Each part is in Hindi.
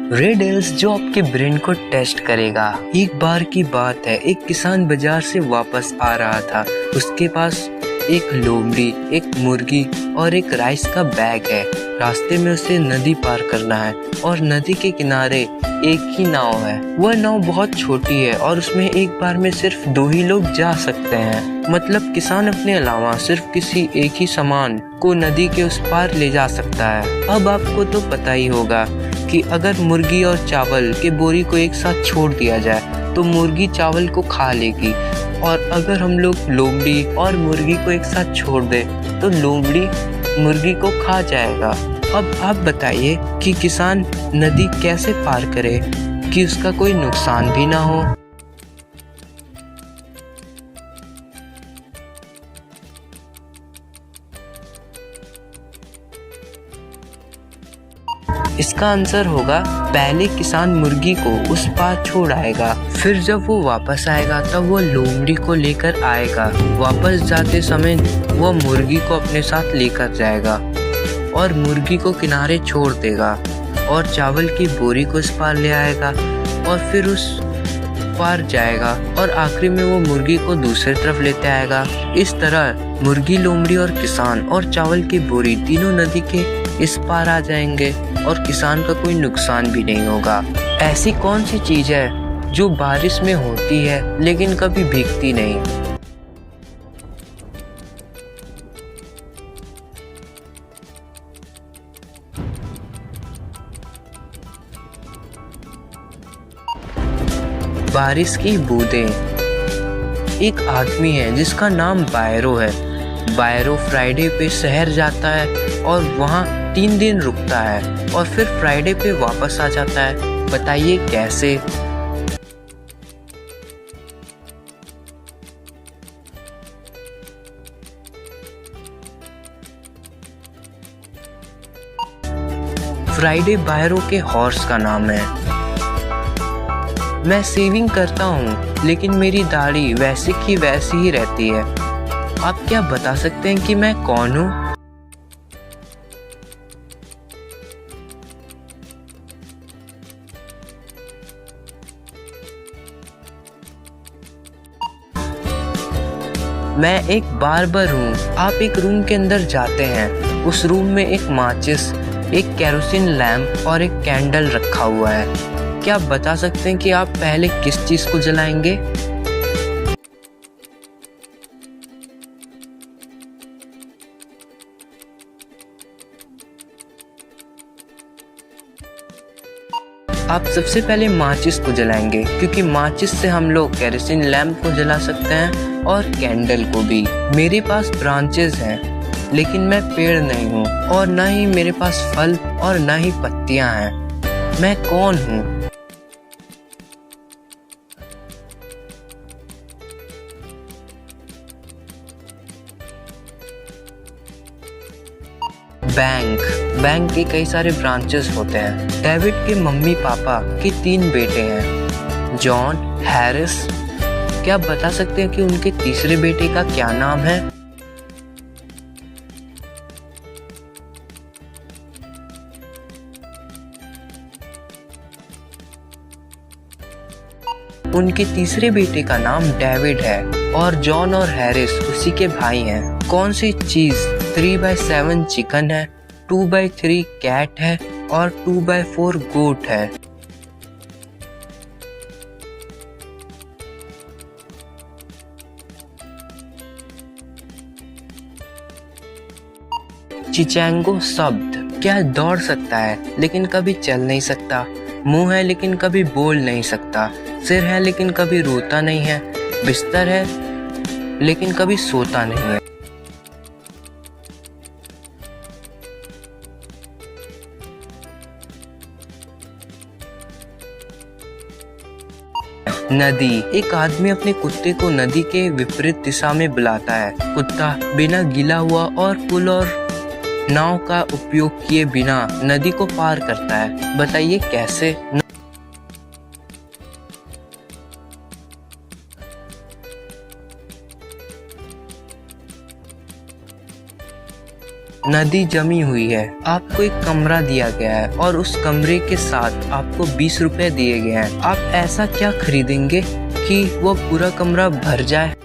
रिडल्स जो आपके ब्रेन को टेस्ट करेगा। एक बार की बात है, एक किसान बाजार से वापस आ रहा था। उसके पास एक लोमड़ी, एक मुर्गी और एक राइस का बैग है। रास्ते में उसे नदी पार करना है और नदी के किनारे एक ही नाव है। वह नाव बहुत छोटी है और उसमें एक बार में सिर्फ 2 ही लोग जा सकते हैं। मतलब किसान अपने अलावा सिर्फ किसी एक ही सामान को नदी के उस पार ले जा सकता है। अब आपको तो पता ही होगा कि अगर मुर्गी और चावल के बोरी को एक साथ छोड़ दिया जाए तो मुर्गी चावल को खा लेगी, और अगर हम लोग लोमड़ी और मुर्गी को एक साथ छोड़ दें तो लोमड़ी मुर्गी को खा जाएगा। अब आप बताइए कि किसान नदी कैसे पार करे कि उसका कोई नुकसान भी ना हो। इसका आंसर होगा, पहले किसान मुर्गी को उस पार छोड़ आएगा, फिर जब वो वापस आएगा तब वो लोमड़ी को लेकर आएगा। वापस जाते समय वो मुर्गी को अपने साथ लेकर जाएगा और मुर्गी को किनारे छोड़ देगा और चावल की बोरी को इस पार ले आएगा और फिर उस पार जाएगा और आखिरी में वो मुर्गी को दूसरी तरफ लेते आएगा। इस तरह मुर्गी, लोमड़ी और किसान और चावल की बोरी तीनों नदी के इस पार आ जाएंगे और किसान का कोई नुकसान भी नहीं होगा। ऐसी कौन सी चीज है जो बारिश में होती है लेकिन कभी भीगती नहीं? बारिश की बूंदें। एक आदमी है जिसका नाम बायरो है। बायरो फ्राइडे पे शहर जाता है और वहाँ 3 दिन रुकता है और फिर फ्राइडे पे वापस आ जाता है। बताइए कैसे? फ्राइडे बायरो के हॉर्स का नाम है। मैं शेविंग करता हूँ लेकिन मेरी दाढ़ी वैसी की वैसी ही रहती है। आप क्या बता सकते हैं कि मैं कौन हूँ? मैं एक बार्बर हूँ। आप एक रूम के अंदर जाते हैं, उस रूम में एक माचिस, एक केरोसिन लैंप और एक कैंडल रखा हुआ है। क्या आप बता सकते हैं कि आप पहले किस चीज को जलाएंगे? आप सबसे पहले माचिस को जलाएंगे क्योंकि माचिस से हम लोग केरोसिन लैंप को जला सकते हैं और कैंडल को भी। मेरे पास ब्रांचेस हैं लेकिन मैं पेड़ नहीं हूँ और ना ही मेरे पास फल और ना ही पत्तियां हैं। मैं कौन हूँ? बैंक के कई सारे ब्रांचेस होते हैं। डेविड के मम्मी पापा के 3 बेटे हैं, जॉन, हैरिस। क्या आप बता सकते हैं कि उनके तीसरे बेटे का क्या नाम है? उनके तीसरे बेटे का नाम डेविड है और जॉन और हैरिस उसी के भाई हैं। कौन सी चीज 3/7 चिकन है, 2/3 कैट है और 2/4 गोट है? चिचैंगो शब्द क्या दौड़ सकता है लेकिन कभी चल नहीं सकता, मुंह है लेकिन कभी बोल नहीं सकता, सिर है लेकिन कभी रोता नहीं है, बिस्तर है लेकिन कभी सोता नहीं है? नदी। एक आदमी अपने कुत्ते को नदी के विपरीत दिशा में बुलाता है। कुत्ता बिना गिला हुआ और पुल और नाव का उपयोग किए बिना नदी को पार करता है। बताइए कैसे? नदी जमी हुई है। आपको एक कमरा दिया गया है और उस कमरे के साथ आपको 20 रुपए दिए गए हैं। आप ऐसा क्या खरीदेंगे कि वो पूरा कमरा भर जाए?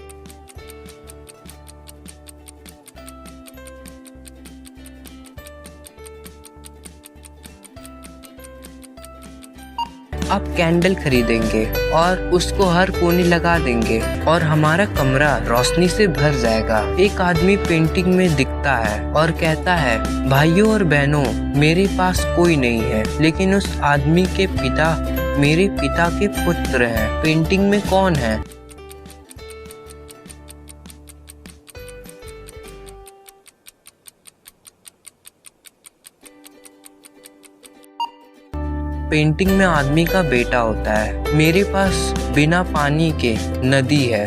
आप कैंडल खरीदेंगे और उसको हर कोने लगा देंगे और हमारा कमरा रोशनी से भर जाएगा। एक आदमी पेंटिंग में दिखता है और कहता है, भाइयों और बहनों, मेरे पास कोई नहीं है, लेकिन उस आदमी के पिता मेरे पिता के पुत्र हैं। पेंटिंग में कौन है? पेंटिंग में आदमी का बेटा होता है। मेरे पास बिना पानी के नदी है,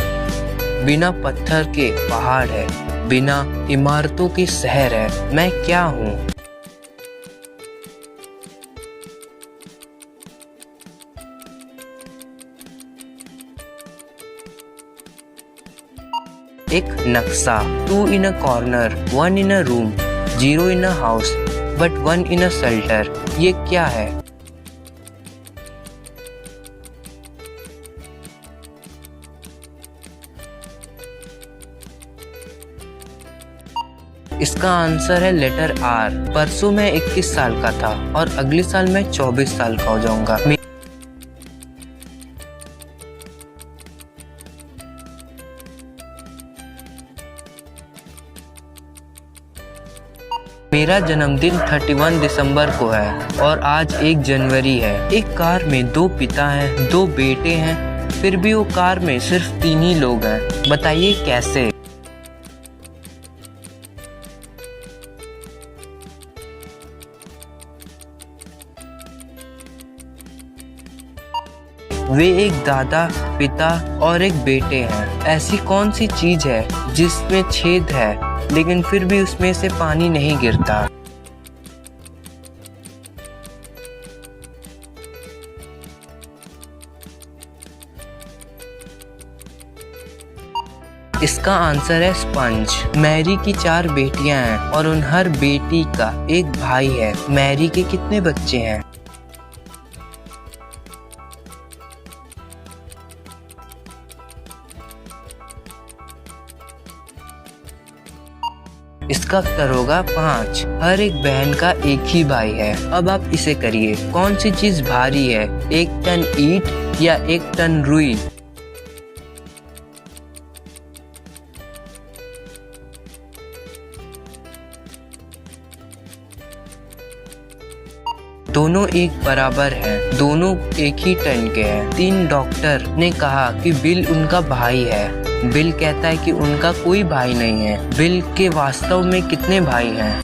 बिना पत्थर के पहाड़ है, बिना इमारतों के शहर है। मैं क्या हूँ? एक नक्शा। 2 in a corner, 1 in a room, 0 in a house, but 1 in a shelter। ये क्या है? इसका आंसर है लेटर आर। परसों मैं 21 साल का था और अगले साल मैं 24 साल का हो जाऊंगा। मेरा जन्मदिन 31 दिसंबर को है और आज 1 जनवरी है। एक कार में 2 पिता हैं, 2 बेटे हैं, फिर भी वो कार में सिर्फ 3 ही लोग हैं। बताइए कैसे? वे एक दादा, पिता और एक बेटे हैं। ऐसी कौन सी चीज है जिसमें छेद है लेकिन फिर भी उसमें से पानी नहीं गिरता? इसका आंसर है स्पंज। मैरी की 4 बेटियां हैं और उन हर बेटी का एक भाई है। मैरी के कितने बच्चे हैं? इसका उत्तर होगा 5। हर एक बहन का एक ही भाई है। अब आप इसे करिए। कौन सी चीज भारी है, 1 टन ईंट या 1 टन रुई? दोनों एक बराबर हैं, दोनों एक ही टन के हैं। 3 डॉक्टर ने कहा कि बिल उनका भाई है। बिल कहता है कि उनका कोई भाई नहीं है। बिल के वास्तव में कितने भाई हैं?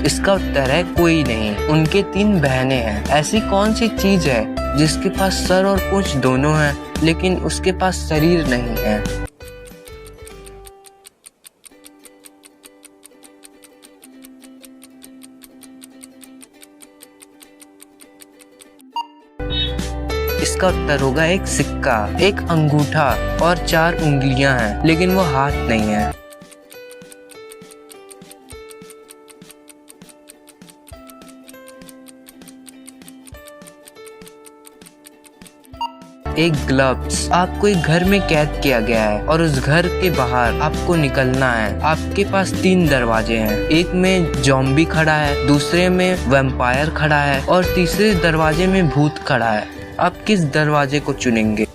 इसका उत्तर है कोई नहीं। उनके 3 बहनें हैं। ऐसी कौन सी चीज है जिसके पास सर और पूंछ दोनों हैं लेकिन उसके पास शरीर नहीं है? इसका उत्तर होगा एक सिक्का। एक अंगूठा और 4 उंगलियां हैं लेकिन वो हाथ नहीं है। एक ग्लव्स। आपको एक घर में कैद किया गया है और उस घर के बाहर आपको निकलना है। आपके पास 3 दरवाजे हैं। एक में ज़ॉम्बी खड़ा है, दूसरे में वैम्पायर खड़ा है और तीसरे दरवाजे में भूत खड़ा है। आप किस दरवाजे को चुनेंगे?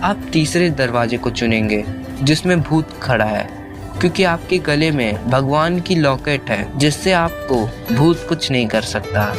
आप तीसरे दरवाजे को चुनेंगे जिसमें भूत खड़ा है, क्योंकि आपके गले में भगवान की लॉकेट है जिससे आपको भूत कुछ नहीं कर सकता।